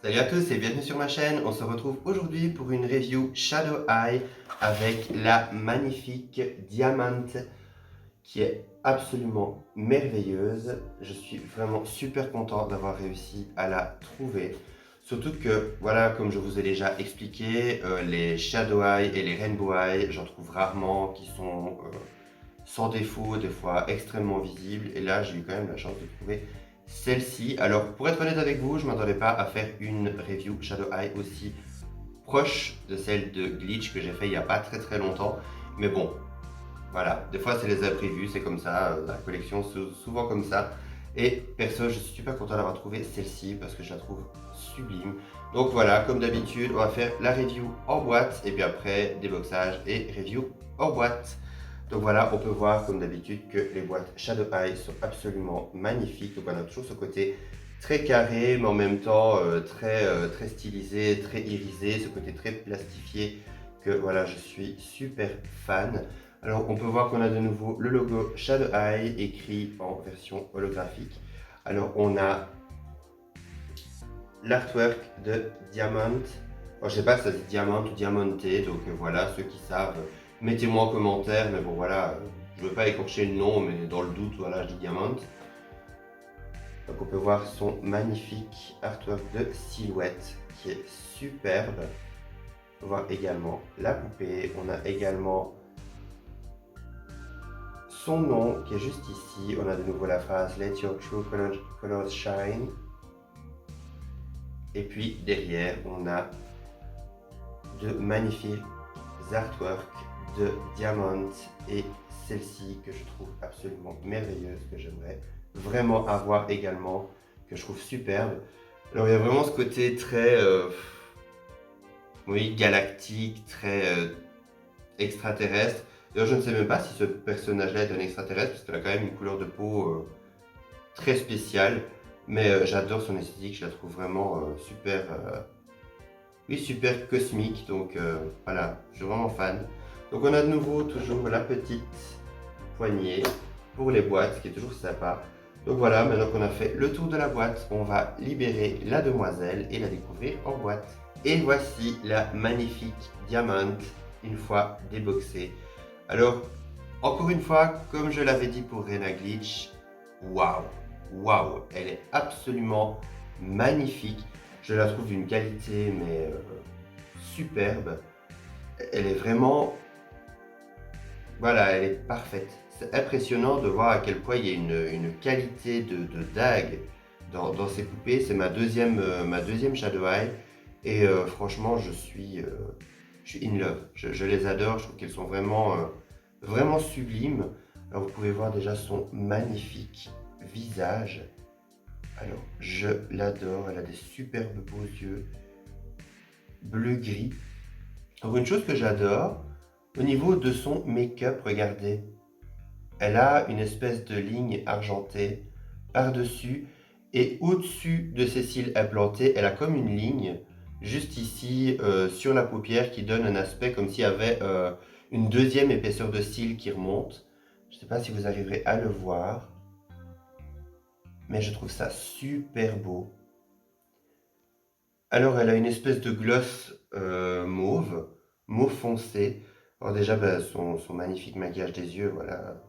Salut à tous et bienvenue sur ma chaîne. On se retrouve aujourd'hui pour une review Shadow Eye avec la magnifique diamante qui est absolument merveilleuse. Je suis vraiment super content d'avoir réussi à la trouver. Surtout que, voilà, comme je vous ai déjà expliqué, les Shadow Eye et les Rainbow Eye, j'en trouve rarement qui sont sans défaut, des fois extrêmement visibles. Et là, j'ai eu quand même la chance de trouver celle-ci. Alors, pour être honnête avec vous, je ne m'attendais pas à faire une review Shadow Eye aussi proche de celle de Glitch que j'ai fait il n'y a pas très longtemps. Mais bon, voilà, des fois c'est les imprévus, c'est comme ça, la collection c'est souvent comme ça. Et perso, je suis super content d'avoir trouvé celle-ci parce que je la trouve sublime. Donc voilà, comme d'habitude, on va faire la review en boîte et puis après déboxage et review en boîte. Donc voilà, on peut voir comme d'habitude que les boîtes Shadow Eye sont absolument magnifiques. Donc on a toujours ce côté très carré, mais en même temps très stylisé, très irisé, ce côté très plastifié que voilà, je suis super fan. Alors on peut voir qu'on a de nouveau le logo Shadow Eye écrit en version holographique. Alors on a l'artwork de Diamant. Alors, je sais pas si ça dit Diamant ou Diamanté, donc voilà, ceux qui savent, mettez-moi en commentaire, mais bon voilà, je veux pas écorcher le nom, mais dans le doute, voilà, je dis Diamant. Donc on peut voir son magnifique artwork de silhouette qui est superbe. On peut voir également la poupée, on a également son nom qui est juste ici, on a de nouveau la phrase Let your true colors shine. Et puis derrière, on a de magnifiques artworks de Diamant et celle-ci que je trouve absolument merveilleuse, que j'aimerais vraiment avoir également, que je trouve superbe. Alors il y a vraiment ce côté très oui, galactique, très extraterrestre. D'ailleurs je ne sais même pas si ce personnage-là est un extraterrestre parce qu'elle a quand même une couleur de peau très spéciale. Mais j'adore son esthétique, je la trouve vraiment super, oui, super cosmique. Donc voilà, je suis vraiment fan. Donc on a de nouveau toujours la petite poignée pour les boîtes, ce qui est toujours sympa. Donc voilà, maintenant qu'on a fait le tour de la boîte, on va libérer la demoiselle et la découvrir en boîte. Et voici la magnifique diamante, une fois déboxée. Alors, encore une fois, comme je l'avais dit pour Rena Glitch, waouh, waouh, elle est absolument magnifique. Je la trouve d'une qualité mais superbe. Elle est vraiment, voilà, elle est parfaite. C'est impressionnant de voir à quel point il y a une qualité de dague dans ces poupées. C'est ma deuxième Shadow Eye et franchement je suis in love. Je les adore, je trouve qu'elles sont vraiment, vraiment sublimes. Alors vous pouvez voir déjà son magnifique visage. Alors je l'adore, elle a des superbes beaux yeux bleu-gris. Alors une chose que j'adore, au niveau de son make-up, regardez, elle a une espèce de ligne argentée par-dessus et au-dessus de ses cils implantés, elle a comme une ligne juste ici sur la paupière qui donne un aspect comme s'il y avait une deuxième épaisseur de cils qui remonte. Je ne sais pas si vous arriverez à le voir, mais je trouve ça super beau. Alors elle a une espèce de gloss mauve foncé. Alors déjà son magnifique maquillage des yeux, voilà,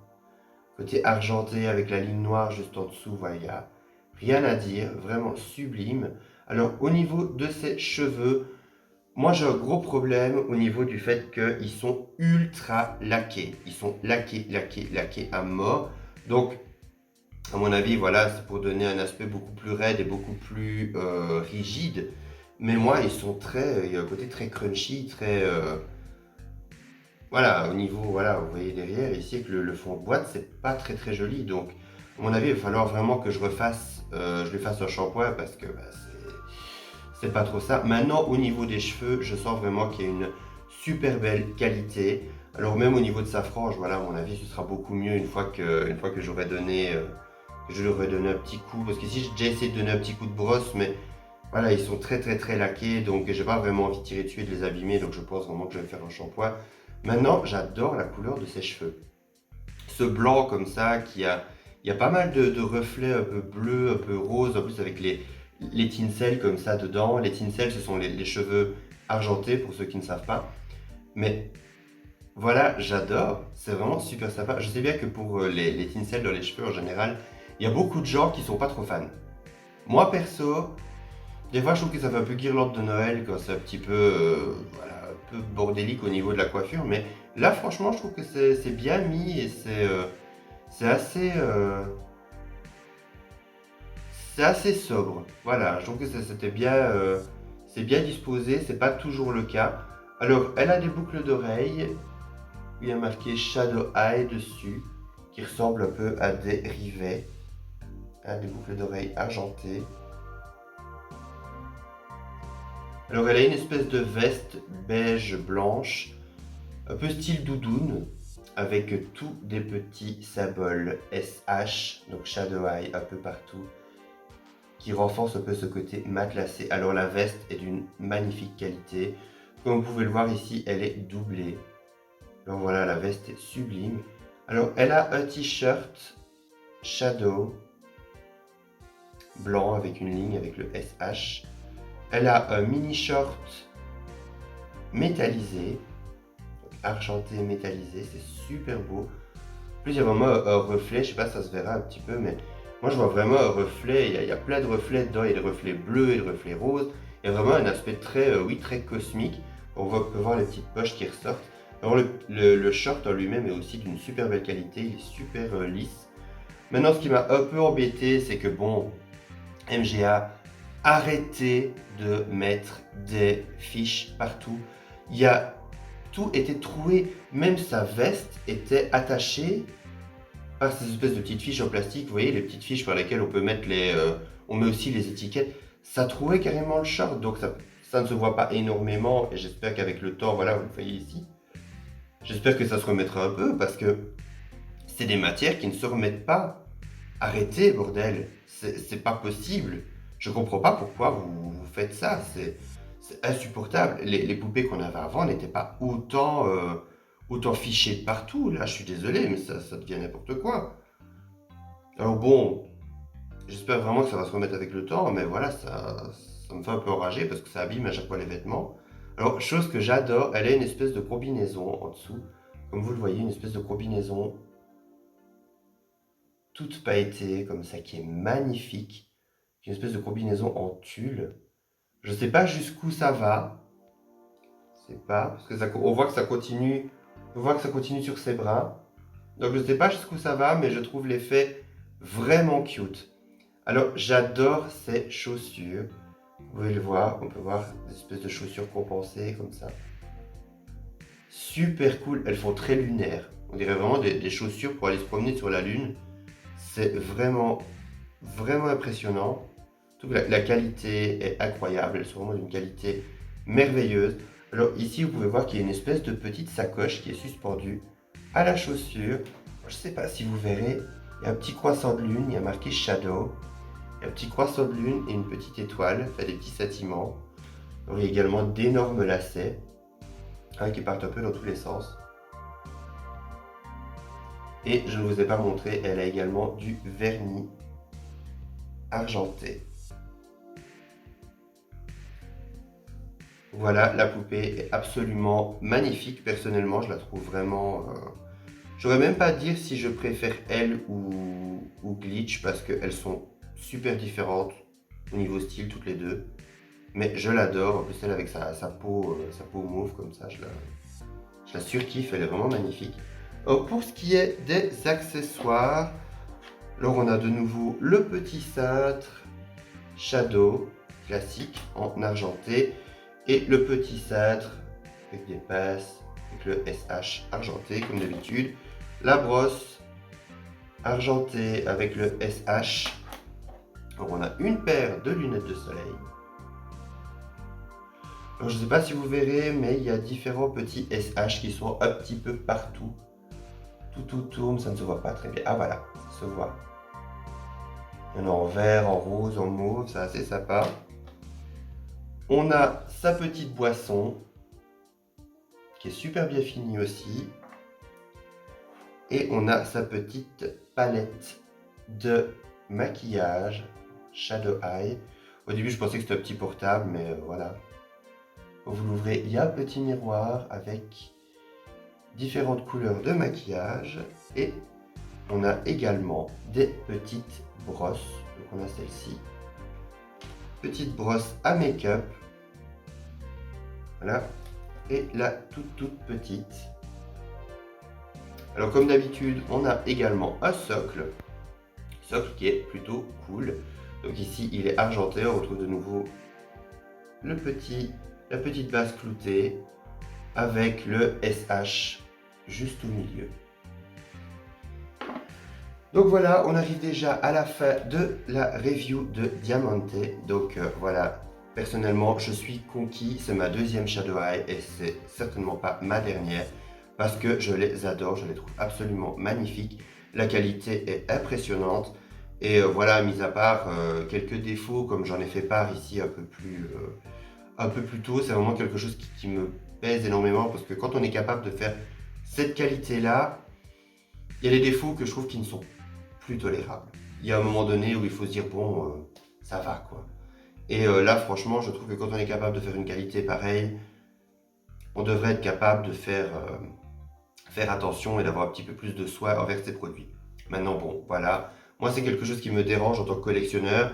côté argenté avec la ligne noire juste en dessous, voilà, il n'y a rien à dire, vraiment sublime. Alors au niveau de ses cheveux, moi j'ai un gros problème au niveau du fait qu'ils sont ultra laqués. Ils sont laqués à mort. Donc à mon avis, voilà, c'est pour donner un aspect beaucoup plus raide et beaucoup plus rigide. Mais moi, ils sont très, il y a un côté très crunchy, très, voilà, au niveau, voilà, vous voyez derrière ici que le fond de boîte, c'est pas très joli. Donc, à mon avis, il va falloir vraiment que je lui fasse un shampoing parce que bah, c'est pas trop ça. Maintenant, au niveau des cheveux, je sens vraiment qu'il y a une super belle qualité. Alors même au niveau de sa frange, voilà, à mon avis, ce sera beaucoup mieux une fois que j'aurai donné, je leur ai donné un petit coup. Parce qu'ici, j'ai déjà essayé de donner un petit coup de brosse, mais voilà, ils sont très laqués, donc j'ai pas vraiment envie de tirer dessus et de les abîmer, donc je pense vraiment que je vais faire un shampoing. Maintenant, j'adore la couleur de ses cheveux. Ce blanc comme ça, il y a pas mal de reflets un peu bleus, un peu roses, en plus avec les tinsels comme ça dedans. Les tinsels, ce sont les cheveux argentés pour ceux qui ne savent pas. Mais voilà, j'adore. C'est vraiment super sympa. Je sais bien que pour les tinsels dans les cheveux en général, il y a beaucoup de gens qui sont pas trop fans. Moi perso, des fois je trouve que ça fait un peu guirlande de Noël quand c'est un petit peu, voilà, un peu bordélique au niveau de la coiffure. Mais là, franchement, je trouve que c'est bien mis et c'est assez, c'est assez sobre. Voilà, je trouve que c'était bien, c'est bien disposé. C'est pas toujours le cas. Alors, elle a des boucles d'oreilles. Il y a marqué Shadow Eye dessus, qui ressemble un peu à des rivets, hein, des boucles d'oreilles argentées. Alors elle a une espèce de veste beige blanche, un peu style doudoune, avec tous des petits symboles SH, donc Shadow Eye un peu partout, qui renforcent un peu ce côté matelassé. Alors la veste est d'une magnifique qualité. Comme vous pouvez le voir ici, elle est doublée. Donc voilà, la veste est sublime. Alors elle a un t-shirt Shadow blanc avec une ligne avec le SH. Elle a un mini short métallisé, argenté métallisé, c'est super beau. En plus, il y a vraiment un reflet, je sais pas si ça se verra un petit peu, mais moi je vois vraiment un reflet. Il y a plein de reflets dedans, il y a des reflets bleus et des reflets roses. Il y a vraiment un aspect très, oui, très cosmique. On peut voir les petites poches qui ressortent. Alors le short en lui-même est aussi d'une super belle qualité, il est super lisse. Maintenant, ce qui m'a un peu embêté, c'est que bon, MGA, arrêtez de mettre des fiches partout. Il y a tout était troué, même sa veste était attachée par ces espèces de petites fiches en plastique. Vous voyez les petites fiches par lesquelles on peut mettre on met aussi les étiquettes. Ça trouait carrément le short, donc ça ne se voit pas énormément. Et j'espère qu'avec le temps, voilà, vous le voyez ici. J'espère que ça se remettra un peu parce que c'est des matières qui ne se remettent pas. Arrêtez, bordel, c'est pas possible. Je comprends pas pourquoi vous faites ça, c'est insupportable. Les poupées qu'on avait avant n'étaient pas autant fichées de partout. Là, je suis désolé, mais ça devient n'importe quoi. Alors bon, j'espère vraiment que ça va se remettre avec le temps, mais voilà, ça me fait un peu enrager parce que ça abîme à chaque fois les vêtements. Alors, chose que j'adore, elle a une espèce de combinaison en dessous. Comme vous le voyez, une espèce de combinaison toute pailletée, comme ça, qui est magnifique. Une espèce de combinaison en tulle. Je sais pas jusqu'où ça va. Je sais pas, parce que on voit que ça continue. On voit que ça continue sur ses bras. Donc je sais pas jusqu'où ça va, mais je trouve l'effet vraiment cute. Alors j'adore ces chaussures. Vous pouvez le voir, on peut voir des espèces de chaussures compensées comme ça. Super cool, elles font très lunaire. On dirait vraiment des chaussures pour aller se promener sur la lune. C'est vraiment impressionnant. La qualité est incroyable, elles sont vraiment d'une qualité merveilleuse. Alors ici, vous pouvez voir qu'il y a une espèce de petite sacoche qui est suspendue à la chaussure. Je ne sais pas si vous verrez, il y a un petit croissant de lune, il y a marqué Shadow. Il y a un petit croissant de lune et une petite étoile, fait des petits scintillements. Alors, il y a également d'énormes lacets qui partent un peu dans tous les sens. Et je ne vous ai pas montré, elle a également du vernis argenté. Voilà, la poupée est absolument magnifique. Personnellement, je la trouve vraiment. J'aurais même pas à dire si je préfère elle ou Glitch parce qu'elles sont super différentes au niveau style toutes les deux. Mais je l'adore. En plus, elle avec sa peau mauve comme ça, je la surkiffe. Elle est vraiment magnifique. Alors, pour ce qui est des accessoires, alors on a de nouveau le petit cintre Shadow classique en argenté. Et le petit cintre avec des passes, avec le SH argenté comme d'habitude. La brosse argentée avec le SH. Alors on a une paire de lunettes de soleil. Alors je ne sais pas si vous verrez, mais il y a différents petits SH qui sont un petit peu partout. Tout tourne, ça ne se voit pas très bien. Ah voilà, ça se voit. Il y en a en vert, en rose, en mauve, c'est assez sympa. On a sa petite boisson qui est super bien finie aussi. Et on a sa petite palette de maquillage Shadow Eye. Au début, je pensais que c'était un petit portable, mais voilà. Quand vous l'ouvrez, il y a un petit miroir avec différentes couleurs de maquillage et on a également des petites brosses. Donc on a celle-ci, petite brosse à make-up, voilà, et la toute petite. Alors comme d'habitude, on a également un socle qui est plutôt cool. Donc ici, il est argenté, on retrouve de nouveau la petite base cloutée avec le SH juste au milieu. Donc voilà, on arrive déjà à la fin de la review de Diamante. Donc voilà, personnellement, je suis conquis. C'est ma deuxième Shadow Eye et c'est certainement pas ma dernière parce que je les adore, je les trouve absolument magnifiques. La qualité est impressionnante. Et voilà, mis à part quelques défauts, comme j'en ai fait part ici un peu plus tôt, c'est vraiment quelque chose qui me pèse énormément parce que quand on est capable de faire cette qualité-là, il y a des défauts que je trouve qui ne sont plus tolérable. Il y a un moment donné où il faut se dire bon, ça va quoi. Et là, franchement, je trouve que quand on est capable de faire une qualité pareille, on devrait être capable de faire attention et d'avoir un petit peu plus de soin envers ses produits. Maintenant, bon, voilà. Moi, c'est quelque chose qui me dérange en tant que collectionneur.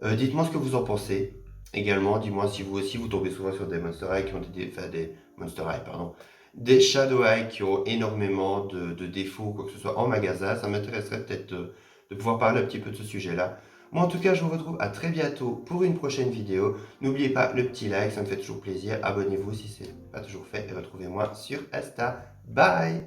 Dites-moi ce que vous en pensez. Également, dis-moi si vous aussi vous tombez souvent sur des Monster Eye qui ont des Monster Eye, pardon, des Shadow Eye qui ont énormément de défauts, quoi que ce soit en magasin. Ça m'intéresserait peut-être de pouvoir parler un petit peu de ce sujet-là. Moi, en tout cas, je vous retrouve à très bientôt pour une prochaine vidéo. N'oubliez pas le petit like, ça me fait toujours plaisir. Abonnez-vous si ce n'est pas toujours fait et retrouvez-moi sur Insta. Bye!